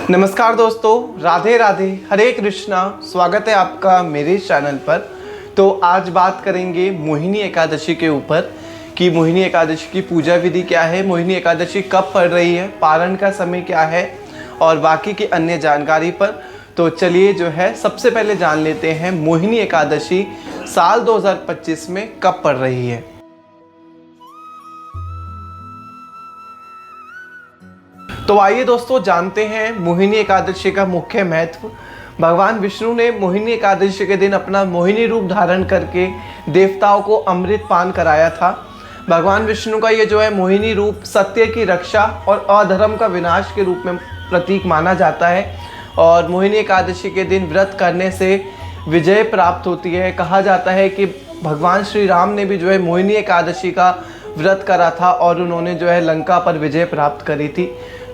नमस्कार दोस्तों, राधे राधे, हरे कृष्णा। स्वागत है आपका मेरे चैनल पर। तो आज बात करेंगे मोहिनी एकादशी के ऊपर कि मोहिनी एकादशी की पूजा विधि क्या है, मोहिनी एकादशी कब पड़ रही है, पारण का समय क्या है और बाकी की अन्य जानकारी पर। तो चलिए जो है सबसे पहले जान लेते हैं मोहिनी एकादशी साल 2025 में कब पड़ रही है। तो आइए दोस्तों जानते हैं मोहिनी एकादशी का मुख्य महत्व। भगवान विष्णु ने मोहिनी एकादशी के दिन अपना मोहिनी रूप धारण करके देवताओं को अमृत पान कराया था। भगवान विष्णु का ये जो है मोहिनी रूप सत्य की रक्षा और अधर्म का विनाश के रूप में प्रतीक माना जाता है। और मोहिनी एकादशी के दिन व्रत करने से विजय प्राप्त होती है। कहा जाता है कि भगवान श्री राम ने भी जो है मोहिनी एकादशी का व्रत करा था और उन्होंने जो है लंका पर विजय प्राप्त करी थी।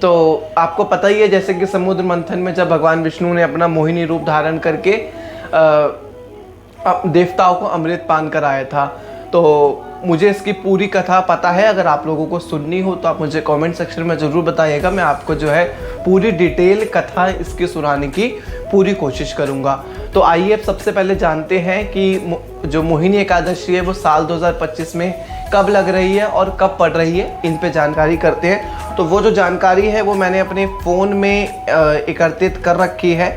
तो आपको पता ही है जैसे कि समुद्र मंथन में जब भगवान विष्णु ने अपना मोहिनी रूप धारण करके देवताओं को अमृत पान कराया था। तो मुझे इसकी पूरी कथा पता है, अगर आप लोगों को सुननी हो तो आप मुझे कमेंट सेक्शन में ज़रूर बताइएगा। मैं आपको जो है पूरी डिटेल कथा इसकी सुनाने की पूरी कोशिश करूँगा। तो आइए अब सबसे पहले जानते हैं कि जो मोहिनी एकादशी है वो साल 2025 में कब लग रही है और कब पड़ रही है, इन पे जानकारी करते हैं। तो वो जो जानकारी है वो मैंने अपने फ़ोन में एकत्रित कर रखी है,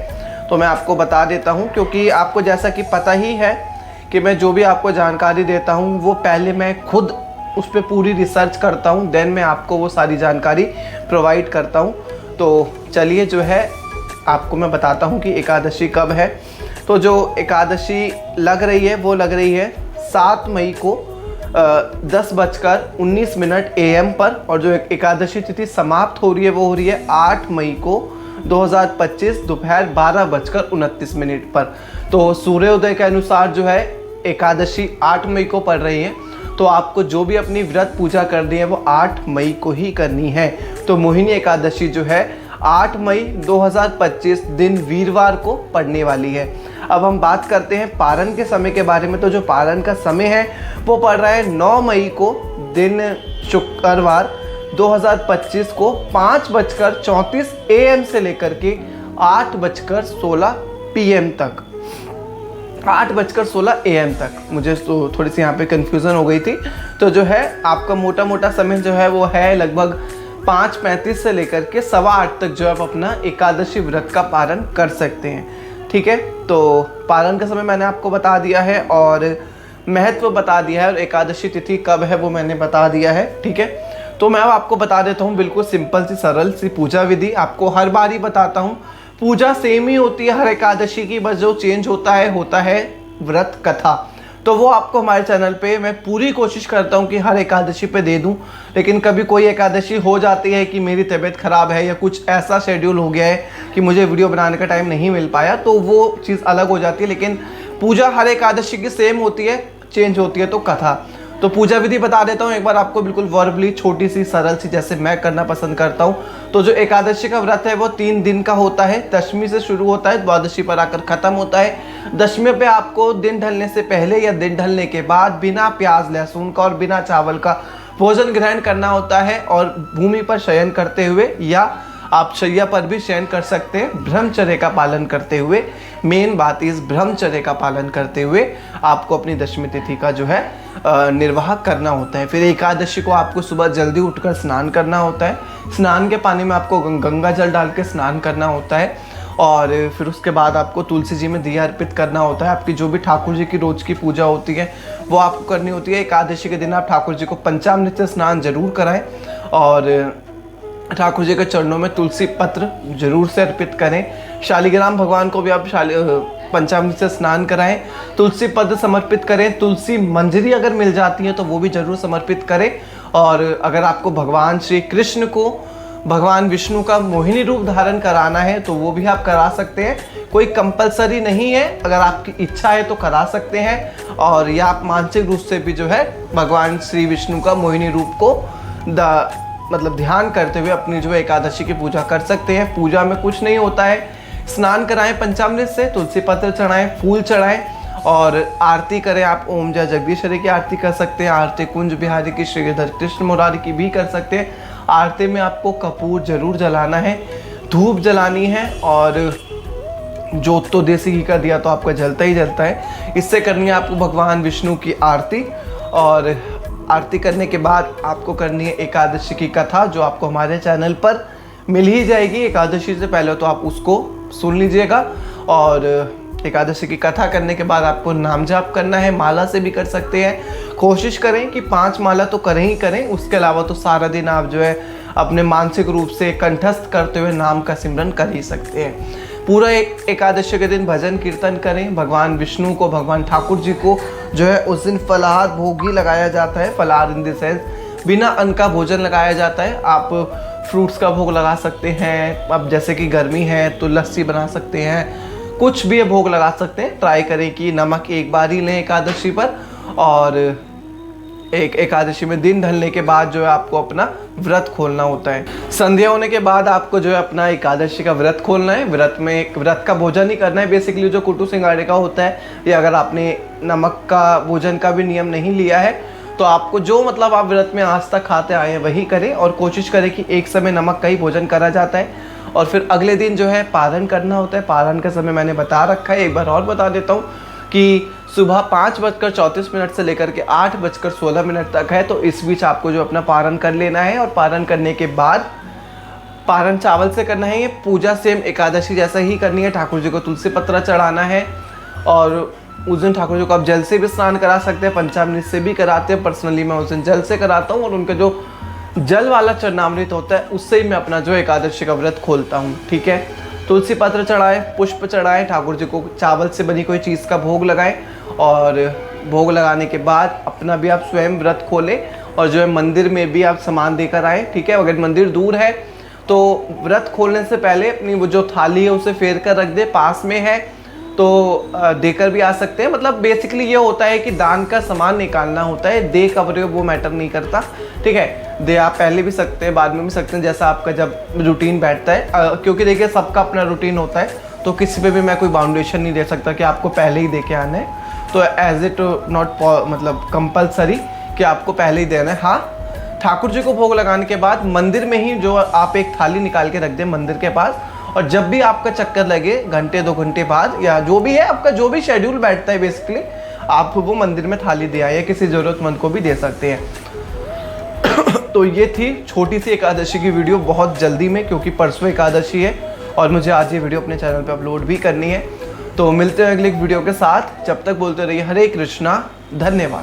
तो मैं आपको बता देता हूँ। क्योंकि आपको जैसा कि पता ही है कि मैं जो भी आपको जानकारी देता हूँ वो पहले मैं खुद उस पर पूरी रिसर्च करता हूँ, देन मैं आपको वो सारी जानकारी प्रोवाइड करता हूँ। तो चलिए जो है आपको मैं बताता हूँ कि एकादशी कब है। तो जो एकादशी लग रही है वो लग रही है 7 मई को 10:19 AM पर, और जो एकादशी तिथि समाप्त हो रही है वो हो रही है 8 मई को 2025 दोपहर 12:29 पर। तो सूर्योदय के अनुसार जो है एकादशी 8 मई को पड़ रही है। तो आपको जो भी अपनी व्रत पूजा करनी है वो 8 मई को ही करनी है। तो मोहिनी एकादशी जो है 8 मई 2025 दिन वीरवार को पड़ने वाली है। अब हम बात करते हैं पारण के समय के बारे में। तो जो पारण का समय है वो पड़ रहा है 9 मई को दिन शुक्रवार 2025 को 5:34 AM से लेकर के 8:16 PM तक, 8:16 AM तक। मुझे तो थोड़ी सी यहाँ पे कन्फ्यूज़न हो गई थी। तो जो है आपका मोटा मोटा समय जो है वो है लगभग 5:35 से लेकर के 8:15 तक जो आप अपना एकादशी व्रत का पारण कर सकते हैं। ठीक है, तो पारण का समय मैंने आपको बता दिया है और महत्व बता दिया है और एकादशी तिथि कब है वो मैंने बता दिया है। ठीक है, तो मैं अब आपको बता देता हूँ बिल्कुल सिंपल सी सरल सी पूजा विधि। आपको हर बार ही बताता हूँ, पूजा सेम ही होती है हर एकादशी की, बस जो चेंज होता है व्रत कथा। तो वो आपको हमारे चैनल पे मैं पूरी कोशिश करता हूँ कि हर एकादशी पे दे दूँ। लेकिन कभी कोई एकादशी हो जाती है कि मेरी तबीयत ख़राब है या कुछ ऐसा शेड्यूल हो गया है कि मुझे वीडियो बनाने का टाइम नहीं मिल पाया, तो वो चीज़ अलग हो जाती है। लेकिन पूजा हर एकादशी की सेम होती है, चेंज होती है तो कथा। तो पूजा विधि बता देता हूँ एक बार आपको, बिल्कुल वर्बली, छोटी सी सरल सी, जैसे मैं करना पसंद करता हूँ। तो जो एकादशी का व्रत है वो 3 दिन का होता है। दशमी से शुरू होता है, द्वादशी पर आकर ख़त्म होता है। दशमी पे आपको दिन ढलने से पहले या दिन ढलने के बाद बिना प्याज लहसुन का और बिना चावल का भोजन ग्रहण करना होता है। और भूमि पर शयन करते हुए या आप शैया पर भी शयन कर सकते हैं, ब्रह्मचर्य का पालन करते हुए। मेन बात इस ब्रह्मचर्य का पालन करते हुए आपको अपनी दशमी तिथि का जो है निर्वाह करना होता है। फिर एकादशी को आपको सुबह जल्दी उठकर स्नान करना होता है। स्नान के पानी में आपको गंगा जल डाल के स्नान करना होता है। और फिर उसके बाद आपको तुलसी जी में दिया अर्पित करना होता है। आपकी जो भी ठाकुर जी की रोज़ की पूजा होती है वो आपको करनी होती है। एकादशी के दिन आप ठाकुर जी को पंचामृत से स्नान जरूर कराएं और ठाकुर जी के चरणों में तुलसी पत्र जरूर से अर्पित करें। शालिग्राम भगवान को भी आप पंचामृत से स्नान कराएं, तुलसी पत्र समर्पित करें। तुलसी मंजरी अगर मिल जाती है तो वो भी जरूर समर्पित करें। और अगर आपको भगवान श्री कृष्ण को भगवान विष्णु का मोहिनी रूप धारण कराना है तो वो भी आप करा सकते हैं, कोई कंपलसरी नहीं है। अगर आपकी इच्छा है तो करा सकते हैं। और या आप मानसिक रूप से भी जो है भगवान श्री विष्णु का मोहिनी रूप को मतलब ध्यान करते हुए अपनी जो एकादशी की पूजा कर सकते हैं। पूजा में कुछ नहीं होता है, स्नान कराएं पंचामृत से, तुलसी पत्र चढ़ाएं, फूल चढ़ाएं और आरती करें। आप ओम जय जगदीश हरे की आरती कर सकते हैं, आरती कुंज बिहारी की, श्रीधर कृष्ण मुरारी की भी कर सकते हैं। आरती में आपको कपूर जरूर जलाना है, धूप जलानी है और जोत तो देसी घी का दिया तो आपका जलता ही जलता है। इससे करनी है आपको भगवान विष्णु की आरती, और आरती करने के बाद आपको करनी है एकादशी की कथा, जो आपको हमारे चैनल पर मिल ही जाएगी। एकादशी से पहले तो आप उसको सुन लीजिएगा। और एकादशी की कथा करने के बाद आपको नाम जाप करना है, माला से भी कर सकते हैं। कोशिश करें कि 5 माला तो करें ही करें, उसके अलावा तो सारा दिन आप जो है अपने मानसिक रूप से कंठस्थ करते हुए नाम का सिमरन कर ही सकते हैं। पूरा एक एकादशी के दिन भजन कीर्तन करें, भगवान विष्णु को, भगवान ठाकुर जी को जो है उस दिन फलाहार भोग ही लगाया जाता है। फलाहार इन द सेंस बिना अन्न का भोजन लगाया जाता है। आप फ्रूट्स का भोग लगा सकते हैं, अब जैसे कि गर्मी है तो लस्सी बना सकते हैं, कुछ भी भोग लगा सकते हैं। ट्राई करें कि नमक एक बार ही लें एकादशी पर, और एक एकादशी में दिन ढलने के बाद जो है आपको अपना व्रत खोलना होता है। संध्या होने के बाद आपको जो है अपना एकादशी का व्रत खोलना है। व्रत का भोजन ही करना है बेसिकली, जो कुटू सिंगाड़े का होता है। या अगर आपने नमक का भोजन का भी नियम नहीं लिया है तो आपको जो मतलब आप व्रत में आज तक खाते आए हैं वही करें, और कोशिश करें कि एक समय नमक का ही भोजन करा जाता है। और फिर अगले दिन जो है पारण करना होता है। पारण का समय मैंने बता रखा है, एक बार और बता देता हूँ कि सुबह 5:34 से लेकर के 8:16 तक है। तो इस बीच आपको जो अपना पारण कर लेना है, और पारण करने के बाद पारण चावल से करना है। ये पूजा सेम एकादशी जैसा ही करनी है। ठाकुर जी को तुलसी पत्रा चढ़ाना है, और उस दिन ठाकुर जी को आप जल से भी स्नान करा सकते हैं, पंचामृत से भी कराते हैं। पर्सनली मैं उस दिन जल से कराता हूँ, और उनका जो जल वाला चरणामृत होता है उससे ही मैं अपना जो एकादशी का व्रत खोलता हूँ। ठीक है, तुलसी पत्र चढ़ाएं, पुष्प चढ़ाएं, ठाकुर जी को चावल से बनी कोई चीज़ का भोग लगाएं, और भोग लगाने के बाद अपना भी आप स्वयं व्रत खोलें, और जो है मंदिर में भी आप सामान देकर आएँ। ठीक है, अगर मंदिर दूर है तो व्रत खोलने से पहले अपनी वो जो थाली है उसे फेर कर रख दे, पास में है तो देकर भी आ सकते हैं। मतलब बेसिकली ये होता है कि दान का सामान निकालना होता है, दे कब रहे हो वो मैटर नहीं करता। ठीक है, दे आप पहले भी सकते हैं, बाद में भी सकते हैं, जैसा आपका जब रूटीन बैठता है। क्योंकि देखिए सबका अपना रूटीन होता है, तो किसी पे भी मैं कोई बाउंडेशन नहीं दे सकता कि आपको पहले ही दे के आना है। तो एज इट नॉट मतलब कंपलसरी कि आपको पहले ही देना है। हाँ, ठाकुर जी को भोग लगाने के बाद मंदिर में ही जो आप एक थाली निकाल के रख दें मंदिर के पास, और जब भी आपका चक्कर लगे घंटे 2 घंटे बाद, या जो भी है आपका जो भी शेड्यूल बैठता है बेसिकली, आप वो मंदिर में थाली दे आए, या किसी ज़रूरतमंद को भी दे सकते हैं। तो ये थी छोटी सी एकादशी की वीडियो, बहुत जल्दी में, क्योंकि परसों एकादशी है और मुझे आज ये वीडियो अपने चैनल पे अपलोड भी करनी है। तो मिलते हैं अगले एक वीडियो के साथ, जब तक बोलते रहिए हरे कृष्णा, धन्यवाद।